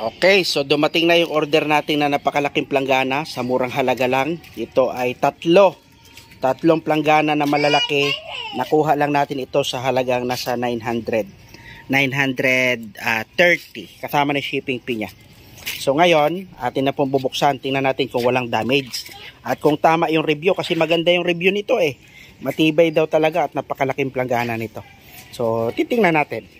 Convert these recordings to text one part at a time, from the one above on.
Okay, so dumating na yung order natin na napakalaking planggana sa murang halaga lang. Ito ay tatlong planggana na malalaki. Nakuha lang natin ito sa halagang nasa 930 kasama na shipping fee niya. So ngayon, atin na pong bubuksan. Tingnan natin kung walang damage at kung tama yung review, kasi maganda yung review nito eh. Matibay daw talaga at napakalaking planggana nito. So titingnan natin.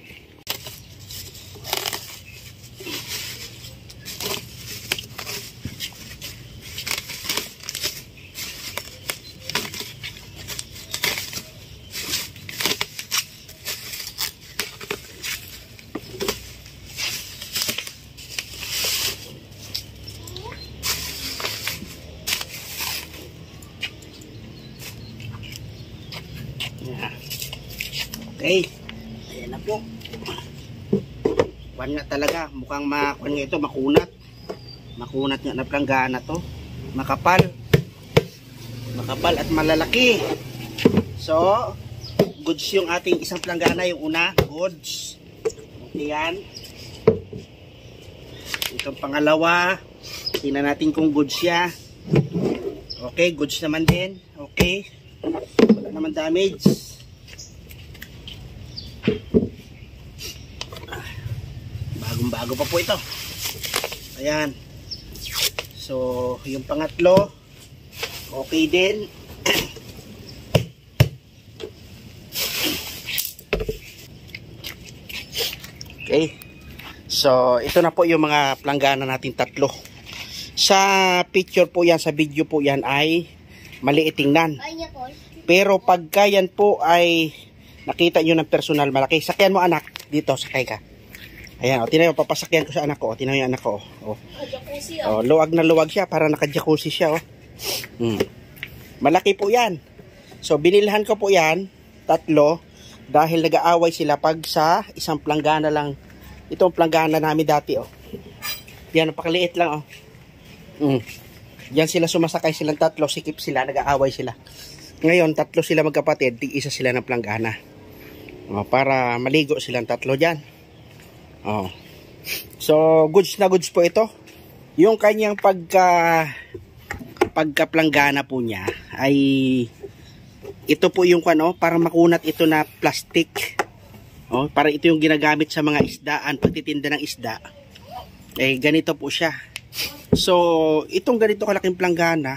Okay, ayan na po. Kuhan nga talaga, mukhang kuhan nga ito, makunat nga na planggana to. Makapal at malalaki. So goods yung ating isang planggana. Yung una, goods. Okay yan. Itong pangalawa, tingnan natin kung goods siya. Okay, goods naman din. Okay, wala naman damage. Bagong-bago pa po ito. Ayan. So, yung pangatlo, okay din. Okay. So, ito na po yung mga planggana natin tatlo. Sa picture po yan, sa video po yan ay maliit tingnan. Pero pagka yan po ay nakita nyo ng personal malaki, sakyan mo anak, dito sakay ka. Ayan, tinayo, papasakyan ko sa anak ko. Tinayo yung anak ko. Luwag na luwag siya, para naka-jacuzzi siya. Malaki po yan. So, binilhan ko po yan, tatlo, dahil nag-aaway sila pag sa isang planggana lang. Itong planggana namin dati. Yan, napakaliit lang. Yan sila sumasakay silang tatlo, sikip sila, nag-aaway sila. Ngayon, tatlo sila magkapatid, isa sila ng planggana. Para maligo silang tatlo dyan. So goods na goods po ito. Yung kanyang pagkaplanggana po niya ay ito po yung para makunat ito na plastic. Para ito yung ginagamit sa mga isdaan, pagtitinda ng isda. Ganito po siya. So itong ganito kalaking planggana,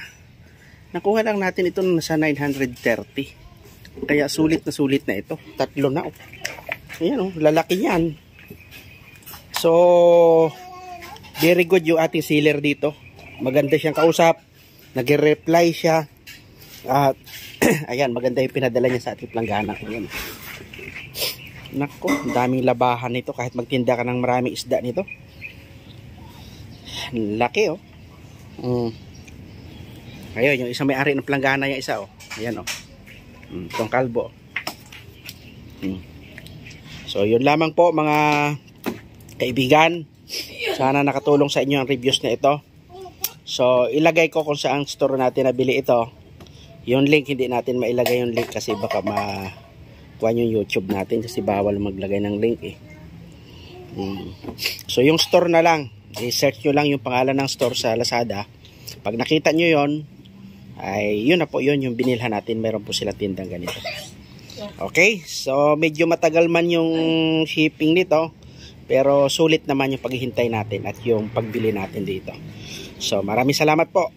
nakuha lang natin ito nasa 930. Kaya sulit na ito. Tatlo na. Ayan, lalaki yan. So, very good yung ating sealer dito. Maganda siyang kausap. Nag-reply siya. At, ayan, maganda yung pinadala niya sa ating planggana. Ayan. Nako, daming labahan nito. Kahit magtinda ka ng maraming isda nito. Laki, Ayun, yung isang may-ari ng planggana yung isa, Ayan, itong kalbo. So, yun lamang po, mga kaibigan, sana nakatulong sa inyo ang reviews na ito. So ilagay ko kung saan store natin nabili ito. Yung link, hindi natin mailagay yung link kasi baka makuha yung YouTube natin, kasi bawal maglagay ng link So yung store na lang, i-search nyo lang yung pangalan ng store sa Lazada. Pag nakita nyo yon, ay yun na po, yun yung binilhan natin. Meron po sila tindang ganito. Okay, so medyo matagal man yung shipping nito, pero sulit naman yung paghihintay natin at yung pagbili natin dito. So maraming salamat po.